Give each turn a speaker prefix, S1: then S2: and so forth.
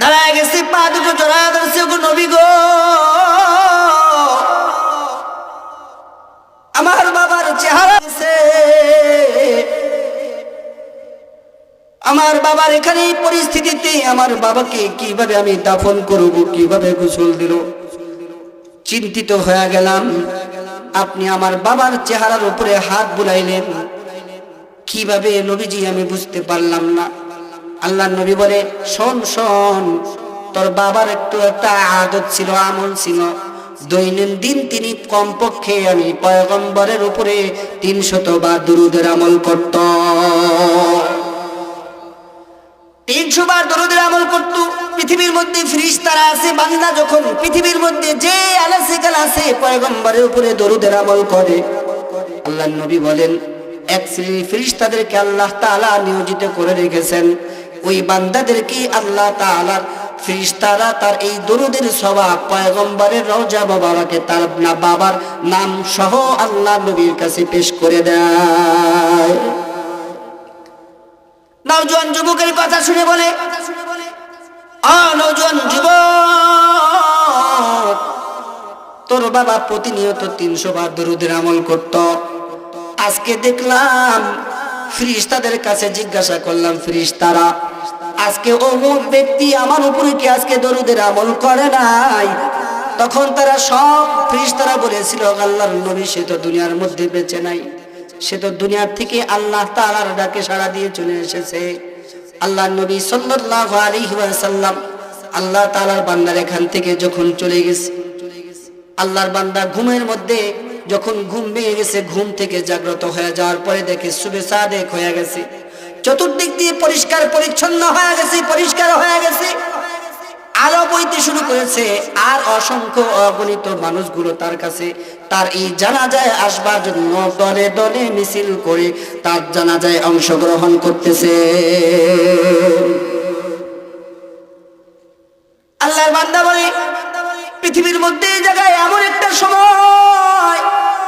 S1: দাঁড়ায় গেছে, পা দুটো জড়ায় ধরছে, গো নবী গো, আমার বাবার চেহারা আছে, আমার বাবার এখানে এই পরিস্থিতিতে আমার বাবাকে কিভাবে আমি দাফন করব, কিভাবে গোসল দিল। চিন্তিত হয়ে গেলাম। আপনি আমার বাবার চেহারার উপরে হাত বুলাইলেন, কিভাবে নবীজি আমি বুঝতে পারলাম না। আল্লাহর নবী বলে, শোন শোন, তোর বাবার একটা আদত ছিল, আমল ছিল, দৈনন্দিন তিনি কমপক্ষে আমি পয়গম্বরের উপরে 300 বার দুরূদের আমল করত, 300 বার দরুদের আমল করত। পৃথিবীর মধ্যে ফেরেশতারা আছে, বান্দা যখন পৃথিবীর মধ্যে যে আলাসিকাল আছে পয়গম্বরের উপরে দরুদের আমল করে, আল্লাহর নবী বলেন এক শ্রেণীর ফেরেশতাদেরকে আল্লাহ তাআলা নিয়োজিত করে রেখেছেন, ওই বান্দাদেরকে আল্লাহ তাআলা ফেরেশতারা তার এই দরুদের সওয়াব পয়গম্বরের রওজা মোবারকে তার বাবার নাম সহ আল্লাহ নবীর কাছে পেশ করে দেয়। নওজোয়ান যুবকের কথা শুনে বলে, নওজোয়ান যুবক, তোর বাবা প্রতিনিয়ত 300 বার দরুদের আমল করত, আজকে দেখলাম ফেরেশতাদের কাছে জিজ্ঞাসা করলাম, ফেরেশতারা আজকে অমুক ব্যক্তি আমার উপরে কি আজকে দরুদের আমল করে নাই? তখন তারা সব ফেরেশতারা বলেছিল, আল্লাহর নবী সে তো দুনিয়ার মধ্যে বেঁচে নাই, সে তো দুনিয়ার থেকে আল্লাহ তাআলার ডাকে সাড়া দিয়ে চলে এসেছে। আল্লাহর নবী সাল্লাল্লাহু আলাইহি ওয়াসাল্লাম আল্লাহ তাআলার বান্দার এখান থেকে যখন চলে গেছে, আল্লাহর বান্দা ঘুমের মধ্যে যখন ঘুম ভেঙে গেছে, ঘুম থেকে জাগ্রত হয়ে যাওয়ার পরে দেখে সুবে সাদেক হয়ে গেছে, চতুর্দিক দিয়ে পরিষ্কার পরিচ্ছন্ন হয়ে গেছে, পরিষ্কার হয়ে গেছে, আলো বইতে শুরু করেছে, আর অসংখ্য অগণিত মানুষগুলো তার কাছে তার এই জানাজায় আসবার জন্য দলে দলে মিছিল করে তার জানাজায় অংশগ্রহণ করতেছে। আল্লাহর বান্দা বলে, পৃথিবীর মধ্যে এই জায়গায় এমন একটা সময়